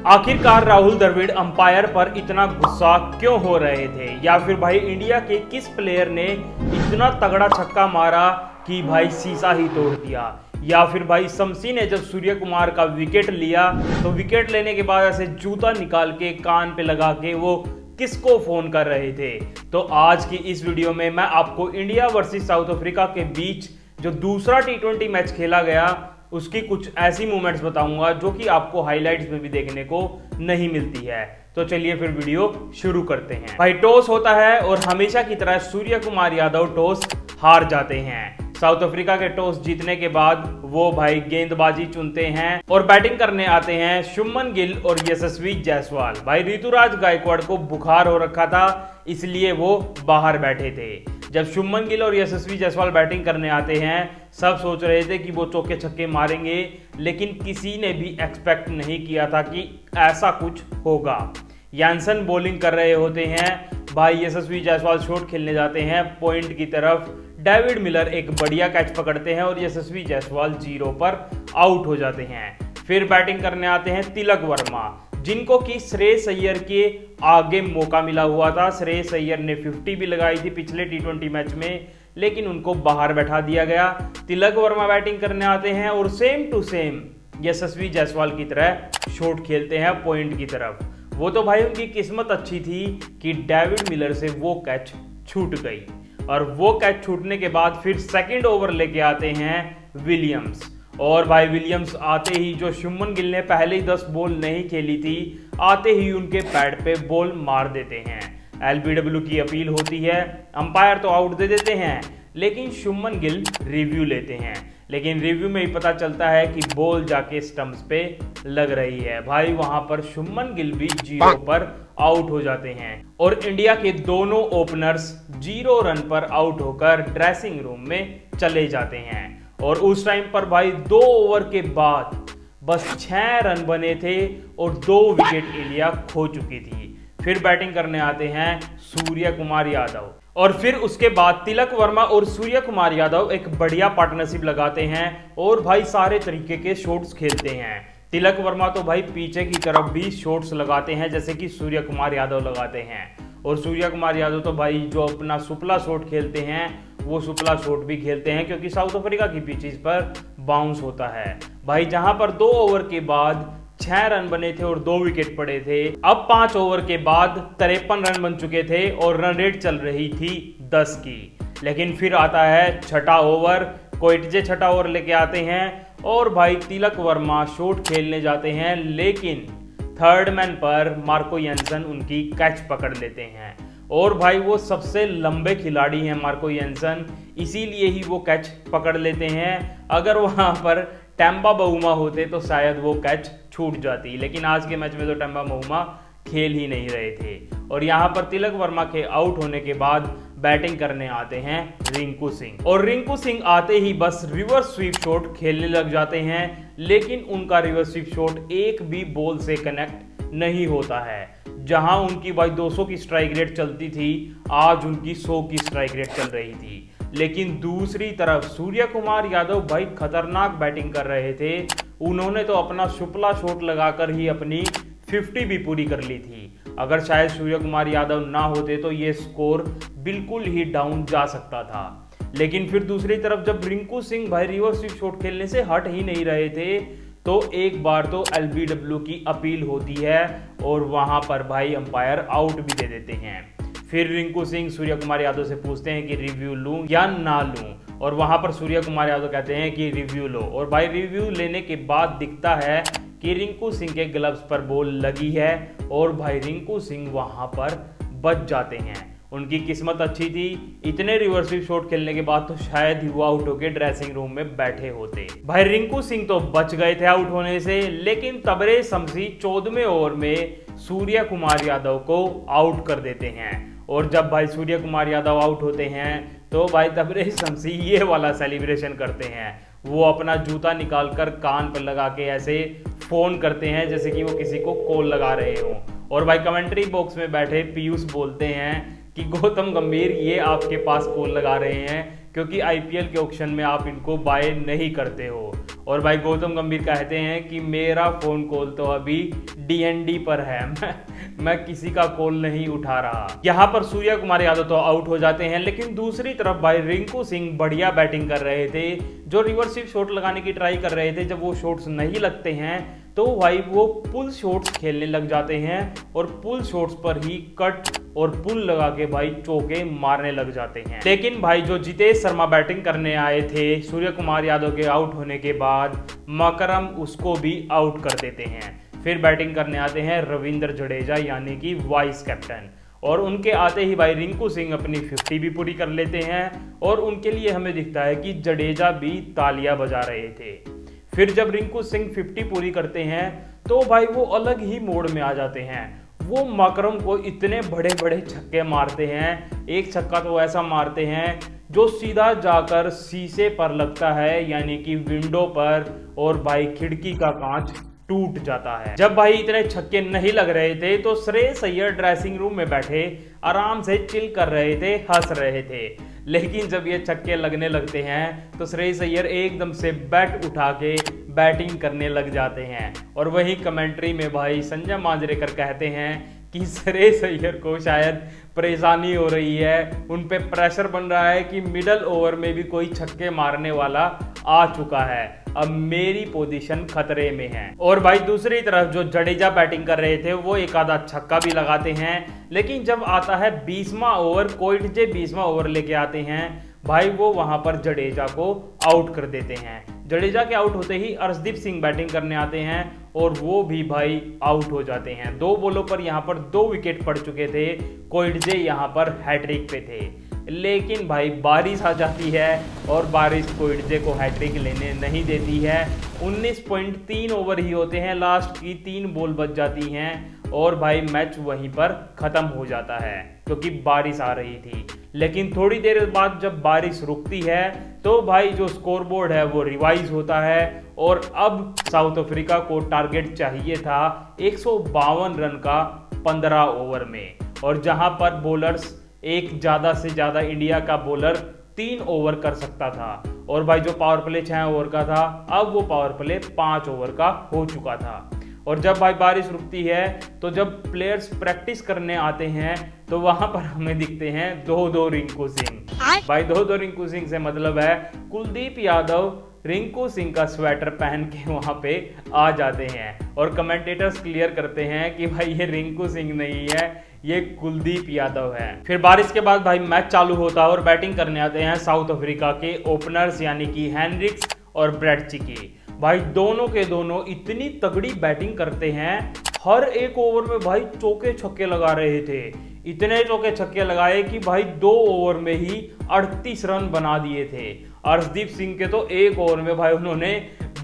आखिरकार राहुल द्रविड़ अंपायर पर इतना गुस्सा क्यों हो रहे थे, या फिर भाई इंडिया के किस प्लेयर ने इतना तगड़ा छक्का मारा कि भाई शीशा ही तोड़ दिया, या फिर भाई शमसी ने जब सूर्य कुमार का विकेट लिया तो विकेट लेने के बाद ऐसे जूता निकाल के कान पे लगा के वो किसको फोन कर रहे थे। तो आज की इस वीडियो में मैं आपको इंडिया वर्सेस साउथ अफ्रीका के बीच जो दूसरा टी20 मैच खेला गया उसकी कुछ ऐसी मूवमेंट्स बताऊंगा जो कि आपको हाइलाइट्स में भी देखने को नहीं मिलती है। तो चलिए फिर वीडियो शुरू करते हैं। भाई टॉस होता है और हमेशा की तरह सूर्य कुमार यादव टॉस हार जाते हैं। साउथ अफ्रीका के टॉस जीतने के बाद वो भाई गेंदबाजी चुनते हैं और बैटिंग करने आते हैं शुभमन गिल और यशस्वी जायसवाल। भाई ऋतुराज गायकवाड़ को बुखार हो रखा था इसलिए वो बाहर बैठे थे। जब शुभमन गिल और यशस्वी जायसवाल बैटिंग करने आते हैं सब सोच रहे थे कि वो चौके छक्के मारेंगे, लेकिन किसी ने भी एक्सपेक्ट नहीं किया था कि ऐसा कुछ होगा। यानसन बॉलिंग कर रहे होते हैं, भाई यशस्वी जायसवाल शॉट खेलने जाते हैं पॉइंट की तरफ, डेविड मिलर एक बढ़िया कैच पकड़ते हैं और यशस्वी जायसवाल 0 पर आउट हो जाते हैं। फिर बैटिंग करने आते हैं तिलक वर्मा, जिनको कि श्रेयस अय्यर के आगे मौका मिला हुआ था। श्रेयस अय्यर ने 50 भी लगाई थी पिछले टी20 मैच में, लेकिन उनको बाहर बैठा दिया गया। तिलक वर्मा बैटिंग करने आते हैं और सेम टू सेम यशस्वी जायसवाल की तरह शॉट खेलते हैं पॉइंट की तरफ। वो तो भाई उनकी किस्मत अच्छी थी कि डेविड मिलर से वो कैच छूट गई, और वो कैच छूटने के बाद फिर सेकंड ओवर लेके आते हैं विलियम्स। और भाई विलियम्स आते ही, जो शुभमन गिल ने पहले ही 10 बॉल नहीं खेली थी, आते ही उनके पैड पे बॉल मार देते हैं। एलबीडब्ल्यू की अपील होती है, अंपायर तो आउट दे देते हैं, लेकिन शुभमन गिल रिव्यू लेते हैं। लेकिन रिव्यू में ही पता चलता है कि बॉल जाके स्टंप्स पे लग रही है। भाई वहां पर शुभमन गिल भी 0 पर आउट हो जाते हैं और इंडिया के दोनों ओपनर्स 0 रन पर आउट होकर ड्रेसिंग रूम में चले जाते हैं। और उस टाइम पर भाई 2 ओवर के बाद बस 6 रन बने थे और 2 विकेट इंडिया खो चुकी थी। फिर बैटिंग करने आते हैं सूर्य कुमार यादव, और फिर उसके बाद तिलक वर्मा और सूर्य कुमार यादव एक बढ़िया पार्टनरशिप लगाते हैं और भाई सारे तरीके के शॉट्स खेलते हैं। तिलक वर्मा तो भाई पीछे की तरफ भी शॉट्स लगाते हैं जैसे कि सूर्य कुमार यादव लगाते हैं, और सूर्य कुमार यादव तो भाई जो अपना सुपला शॉट खेलते हैं वो सुपला शॉट भी खेलते हैं, क्योंकि साउथ अफ्रीका की पिचेस पर बाउंस होता है। भाई जहां पर 2 ओवर के बाद 6 रन बने थे और 2 विकेट पड़े थे, अब 5 ओवर के बाद 53 रन बन चुके थे और रन रेट चल रही थी 10 की। लेकिन फिर आता है छठा ओवर, कोइटजे छठा ओवर लेके आते हैं और भाई तिलक वर्मा शॉट खेलने जाते हैं, लेकिन थर्ड मैन पर मार्को यानसन उनकी कैच पकड़ लेते हैं। और भाई वो सबसे लंबे खिलाड़ी हैं मार्को यानसन, इसीलिए ही वो कैच पकड़ लेते हैं। अगर वहां पर टेम्बा बाउमा होते तो शायद वो कैच छूट जाती, लेकिन आज के मैच में तो टेम्बा बाउमा खेल ही नहीं रहे थे। और यहाँ पर तिलक वर्मा के आउट होने के बाद बैटिंग करने आते हैं रिंकू सिंह, और रिंकू सिंह आते ही बस रिवर्स स्वीप शॉट खेलने लग जाते हैं, लेकिन उनका रिवर्स स्वीप शॉट एक भी बॉल से कनेक्ट नहीं होता है। जहां उनकी भाई 200 की स्ट्राइक रेट चलती थी, आज उनकी 100 की स्ट्राइक रेट चल रही थी। लेकिन दूसरी तरफ सूर्य कुमार यादव भाई खतरनाक बैटिंग कर रहे थे, उन्होंने तो अपना शुपला शॉट लगाकर ही अपनी 50 भी पूरी कर ली थी। अगर शायद सूर्य कुमार यादव ना होते तो ये स्कोर बिल्कुल ही डाउन जा सकता था। लेकिन फिर दूसरी तरफ जब रिंकू सिंह भाई रिवर्स स्वीप शॉट खेलने से हट ही नहीं रहे थे, तो एक बार तो एलबीडब्ल्यू की अपील होती है और वहां पर भाई अंपायर आउट भी दे देते हैं। फिर रिंकू सिंह सूर्य कुमार यादव से पूछते हैं कि रिव्यू लूं या ना लूं, और वहां पर सूर्य कुमार यादव कहते हैं कि रिव्यू लो। और भाई रिव्यू लेने के बाद दिखता है कि रिंकू सिंह के ग्लव्स पर बॉल लगी है और भाई रिंकू सिंह वहां पर बच जाते हैं। उनकी किस्मत अच्छी थी, इतने रिवर्स स्वीप शॉट खेलने के बाद तो शायद ही वो आउट होकर ड्रेसिंग रूम में बैठे होते। भाई रिंकू सिंह तो बच गए थे आउट होने से, लेकिन तबरेज शमसी 14वें ओवर में सूर्य कुमार यादव को आउट कर देते हैं। और जब भाई सूर्य कुमार यादव आउट होते हैं तो भाई तबरेज शमसी ये वाला सेलिब्रेशन करते हैं, वो अपना जूता निकालकर कान पर लगा के ऐसे फोन करते हैं जैसे कि वो किसी को कॉल लगा रहे हो। और भाई कमेंट्री बॉक्स में बैठे पीयूष बोलते हैं कि गौतम गंभीर ये आपके पास कॉल लगा रहे हैं क्योंकि आईपीएल के ऑक्शन में आप इनको बाय नहीं करते हो। और भाई गौतम गंभीर कहते हैं कि मेरा फोन कॉल तो अभी डीएनडी पर है, मैं किसी का कॉल नहीं उठा रहा। यहाँ पर सूर्य कुमार यादव तो आउट हो जाते हैं, लेकिन दूसरी तरफ भाई रिंकू सिंह बढ़िया बैटिंग कर रहे थे। जो रिवर्स स्वीप शॉट लगाने की ट्राई कर रहे थे, जब वो शॉट्स नहीं लगते हैं तो भाई वो पुल शॉट्स खेलने लग जाते हैं और पुल शॉट्स पर ही कट और पुल लगा के भाई चौके मारने लग जाते हैं। लेकिन भाई जो जितेश शर्मा बैटिंग करने आए थे सूर्य कुमार यादव के आउट होने के बाद, मकरम उसको भी आउट कर देते हैं। फिर बैटिंग करने आते हैं रविंद्र जडेजा यानी कि वाइस कैप्टन, और उनके आते ही भाई रिंकू सिंह अपनी 50 भी पूरी कर लेते हैं और उनके लिए हमें दिखता है कि जडेजा भी तालियां बजा रहे थे। फिर जब रिंकू सिंह 50 पूरी करते हैं तो भाई वो अलग ही मोड में आ जाते हैं। वो मकरम को इतने बड़े बड़े छक्के मारते हैं, एक छक्का तो ऐसा मारते हैं जो सीधा जाकर शीशे पर लगता है यानी कि विंडो पर, और भाई खिड़की का कांच टूट जाता है। जब भाई इतने छक्के नहीं लग रहे थे तो श्रेयस अय्यर ड्रेसिंग रूम में बैठे आराम से चिल कर रहे थे, हंस रहे थे। लेकिन जब ये छक्के लगने लगते हैं तो श्रेयस अय्यर एकदम से बैट उठा के बैटिंग करने लग जाते हैं। और वही कमेंट्री में भाई संजय मांजरेकर कहते हैं कि श्रेयस अय्यर को शायद परेशानी हो रही है, उन पे प्रेशर बन रहा है कि मिडल ओवर में भी कोई छक्के मारने वाला आ चुका है, अब मेरी पोजीशन खतरे में है। और भाई दूसरी तरफ जो जडेजा बैटिंग कर रहे थे वो एक आधा छक्का भी लगाते हैं, लेकिन जब आता है 20वां ओवर, कोइटजे 20वां ओवर लेके आते हैं भाई, वो वहां पर जडेजा को आउट कर देते हैं। जडेजा के आउट होते ही अर्शदीप सिंह बैटिंग करने आते हैं और वो भी भाई आउट हो जाते हैं। 2 बॉलों पर यहाँ पर 2 विकेट पड़ चुके थे, कोइटजे यहाँ पर हैट्रिक पे थे। लेकिन भाई बारिश आ जाती है और बारिश कोइटजे को हैट्रिक लेने नहीं देती है। 19.3 ओवर ही होते हैं, लास्ट की 3 बॉल बच जाती हैं और भाई मैच वहीं पर खत्म हो जाता है क्योंकि बारिश आ रही थी। लेकिन थोड़ी देर बाद जब बारिश रुकती है तो भाई जो स्कोरबोर्ड है वो रिवाइज होता है और अब साउथ अफ्रीका को टारगेट चाहिए था 152 रन का 15 ओवर में, और जहां पर बॉलर्स एक ज़्यादा से ज़्यादा इंडिया का बॉलर 3 ओवर कर सकता था, और भाई जो पावर प्ले 6 ओवर का था अब वो पावर प्ले 5 ओवर का हो चुका था। और जब भाई बारिश रुकती है तो जब प्लेयर्स प्रैक्टिस करने आते हैं तो वहां पर हमें दिखते हैं 2-2 रिंकू सिंह। भाई 2-2 रिंकू सिंह से मतलब है कुलदीप यादव रिंकू सिंह का स्वेटर पहन के वहां पे आ जाते हैं और कमेंटेटर्स क्लियर करते हैं कि भाई ये रिंकू सिंह नहीं है, ये कुलदीप यादव है। फिर बारिश के बाद भाई मैच चालू होता है और बैटिंग करने आते हैं साउथ अफ्रीका के ओपनर्स यानी कि हेनरिक्स और ब्रैड चिकी। भाई दोनों के दोनों इतनी तगड़ी बैटिंग करते हैं, हर एक ओवर में भाई चौके छक्के लगा रहे थे। इतने चौके छक्के लगाए कि भाई 2 ओवर में ही 38 रन बना दिए थे। अर्शदीप सिंह के तो 1 ओवर में भाई उन्होंने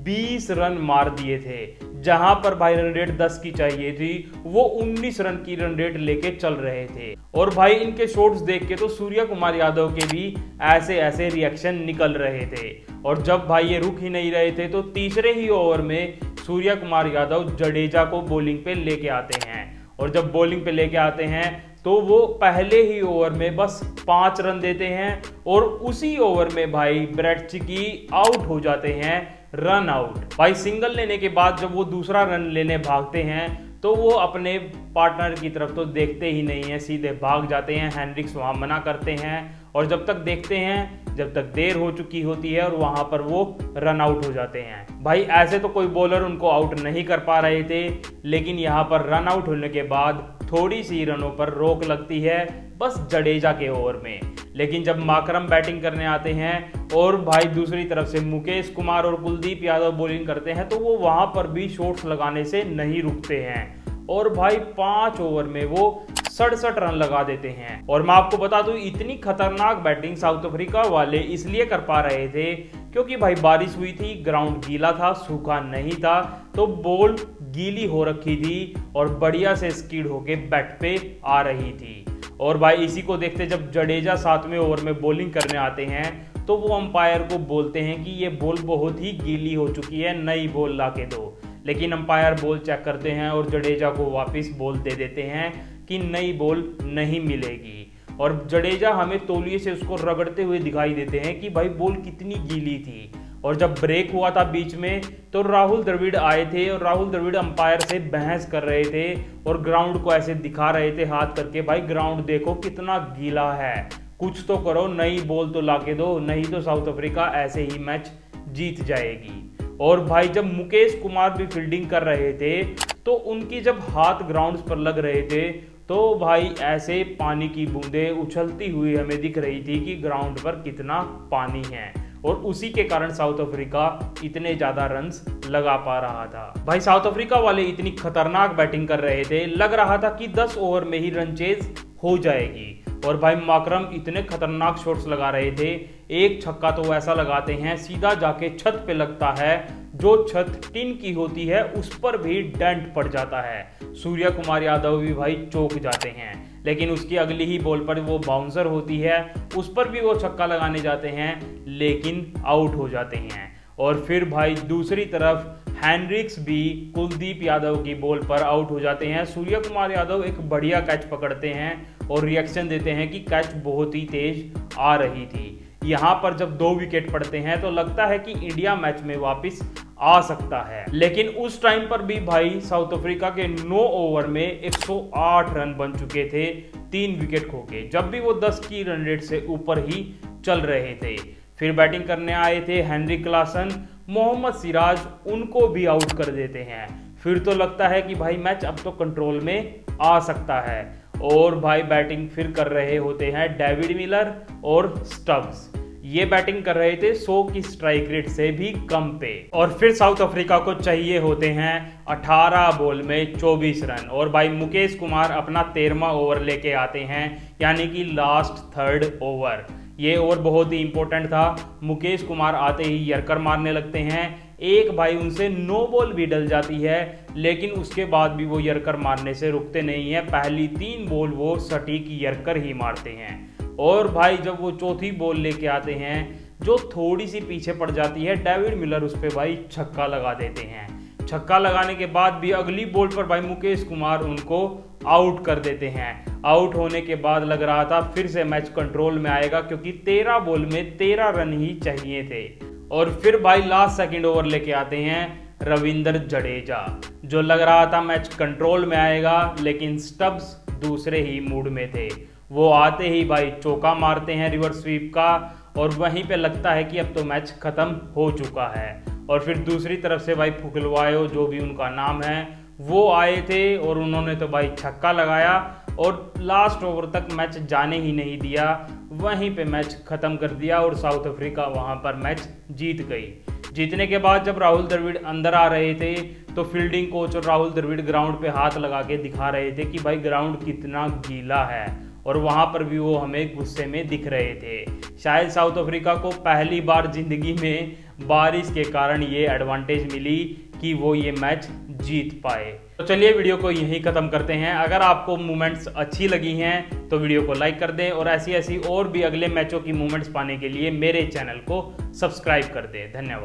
20 रन मार दिए थे, जहां पर भाई रन रेट 10 की चाहिए थी वो 19 रन की रन रेट लेके चल रहे थे। और भाई इनके शॉट्स देख के तो सूर्य कुमार यादव के भी ऐसे ऐसे रिएक्शन निकल रहे थे। और जब भाई ये रुक ही नहीं रहे थे तो तीसरे ही ओवर में सूर्य कुमार यादव जडेजा को बॉलिंग पे लेके आते हैं, और जब बॉलिंग पे लेके आते हैं तो वो पहले ही ओवर में बस 5 रन देते हैं और उसी ओवर में भाई ब्रैड चिकी आउट हो जाते हैं, रन आउट। भाई सिंगल लेने के बाद जब वो दूसरा रन लेने भागते हैं तो वो अपने पार्टनर की तरफ तो देखते ही नहीं है, सीधे भाग जाते हैं। हेनरिक्स वहां मना करते हैं और जब तक देखते हैं जब तक देर हो चुकी होती है और वहां पर वो रन आउट हो जाते हैं। भाई ऐसे तो कोई बॉलर उनको आउट नहीं कर पा रहे थे, लेकिन यहाँ पर रन आउट होने के बाद थोड़ी सी रनों पर रोक लगती है बस जडेजा के ओवर में। लेकिन जब माकरम बैटिंग करने आते हैं और भाई दूसरी तरफ से मुकेश कुमार और कुलदीप यादव बॉलिंग करते हैं तो वो वहां पर भी शॉट्स लगाने से नहीं रुकते हैं और भाई 5 ओवर में वो 67 रन लगा देते हैं। और मैं आपको बता दूं इतनी खतरनाक बैटिंग साउथ अफ्रीका वाले इसलिए कर पा रहे थे क्योंकि भाई बारिश हुई थी, ग्राउंड गीला था, सूखा नहीं था, तो बॉल गीली हो रखी थी और बढ़िया से स्किड होके बैट पे आ रही थी। और भाई इसी को देखते जब जडेजा 7वें ओवर में बॉलिंग करने आते हैं तो वो अंपायर को बोलते हैं कि ये बॉल बहुत ही गीली हो चुकी है, नई बॉल ला के दो। लेकिन अंपायर बॉल चेक करते हैं और जडेजा को वापस बॉल दे देते हैं कि नई बॉल नहीं मिलेगी। और जडेजा हमें तौलिए से उसको रगड़ते हुए दिखाई देते हैं कि भाई बॉल कितनी गीली थी। और जब ब्रेक हुआ था बीच में तो राहुल द्रविड़ आए थे और राहुल द्रविड़ अंपायर से बहस कर रहे थे और ग्राउंड को ऐसे दिखा रहे थे हाथ करके, भाई ग्राउंड देखो कितना गीला है, कुछ तो करो, नई बॉल तो लाके दो, नहीं तो साउथ अफ्रीका ऐसे ही मैच जीत जाएगी। और भाई जब मुकेश कुमार भी फील्डिंग कर रहे थे तो उनकी जब हाथ ग्राउंड पर लग रहे थे तो भाई ऐसे पानी की बूंदें उछलती हुई हमें दिख रही थी कि ग्राउंड पर कितना पानी है, और उसी के कारण साउथ अफ्रीका इतने ज्यादा रन्स लगा पा रहा था। भाई साउथ अफ्रीका वाले इतनी खतरनाक बैटिंग कर रहे थे, लग रहा था कि 10 ओवर में ही रन चेज हो जाएगी। और भाई माकरम इतने खतरनाक शॉट्स लगा रहे थे, एक छक्का तो ऐसा लगाते हैं सीधा जाके छत पे लगता है, जो छत टिन की होती है उस पर भी डेंट पड़ जाता है। सूर्य कुमार यादव भी भाई चौंक जाते हैं, लेकिन उसकी अगली ही बॉल पर वो बाउंसर होती है, उस पर भी वो छक्का लगाने जाते हैं लेकिन आउट हो जाते हैं। और फिर भाई दूसरी तरफ हैंड्रिक्स भी कुलदीप यादव की बॉल पर आउट हो जाते हैं। सूर्य कुमार यादव एक बढ़िया कैच पकड़ते हैं और रिएक्शन देते हैं कि कैच बहुत ही तेज आ रही थी। यहाँ पर जब 2 विकेट पड़ते हैं तो लगता है कि इंडिया मैच में वापस आ सकता है, लेकिन उस टाइम पर भी भाई साउथ अफ्रीका के 9 ओवर में 108 रन बन चुके थे 3 विकेट खो के, जब भी वो 10 की रन रेट से ऊपर ही चल रहे थे। फिर बैटिंग करने आए थे हेनरिक क्लासन, मोहम्मद सिराज उनको भी आउट कर देते हैं। फिर तो लगता है कि भाई मैच अब तो कंट्रोल में आ सकता है, और भाई बैटिंग फिर कर रहे होते हैं डेविड मिलर और स्टब्स। ये बैटिंग कर रहे थे 100 की स्ट्राइक रेट से भी कम पे, और फिर साउथ अफ्रीका को चाहिए होते हैं 18 बॉल में 24 रन, और भाई मुकेश कुमार अपना 13वां ओवर लेके आते हैं, यानी कि लास्ट 3rd ओवर। ये ओवर बहुत ही इंपॉर्टेंट था। मुकेश कुमार आते ही यर्कर मारने लगते हैं, एक भाई उनसे 9 बॉल भी डल जाती है, लेकिन उसके बाद भी वो यर्कर मारने से रुकते नहीं है। पहली 3 बॉल वो सटीक यर्कर ही मारते हैं, और भाई जब वो चौथी बॉल लेके आते हैं जो थोड़ी सी पीछे पड़ जाती है, डेविड मिलर उस पर भाई छक्का लगा देते हैं। छक्का लगाने के बाद भी अगली बॉल पर भाई मुकेश कुमार उनको आउट कर देते हैं। आउट होने के बाद लग रहा था फिर से मैच कंट्रोल में आएगा, क्योंकि 13 बॉल में 13 रन ही चाहिए थे। और फिर भाई लास्ट 2nd ओवर लेके आते हैं रविंद्र जडेजा, जो लग रहा था मैच कंट्रोल में आएगा, लेकिन स्टब्स दूसरे ही मूड में थे। वो आते ही भाई चौका मारते हैं रिवर्स स्वीप का, और वहीं पे लगता है कि अब तो मैच खत्म हो चुका है। और फिर दूसरी तरफ से भाई फुकलवायो, जो भी उनका नाम है, वो आए थे और उन्होंने तो भाई छक्का लगाया और लास्ट ओवर तक मैच जाने ही नहीं दिया, वहीं पे मैच खत्म कर दिया, और साउथ अफ्रीका वहां पर मैच जीत गई। जीतने के बाद जब राहुल द्रविड़ अंदर आ रहे थे तो फील्डिंग कोच और राहुल द्रविड़ ग्राउंड पे हाथ लगा के दिखा रहे थे कि भाई ग्राउंड कितना गीला है, और वहां पर भी वो हमें गुस्से में दिख रहे थे। शायद साउथ अफ्रीका को पहली बार जिंदगी में बारिश के कारण ये एडवांटेज मिली कि वो ये मैच जीत पाए। तो चलिए वीडियो को यहीं खत्म करते हैं। अगर आपको मूवमेंट्स अच्छी लगी हैं तो वीडियो को लाइक कर दें, और ऐसी ऐसी और भी अगले मैचों की मूवमेंट्स पाने के लिए मेरे चैनल को सब्सक्राइब कर दें। धन्यवाद।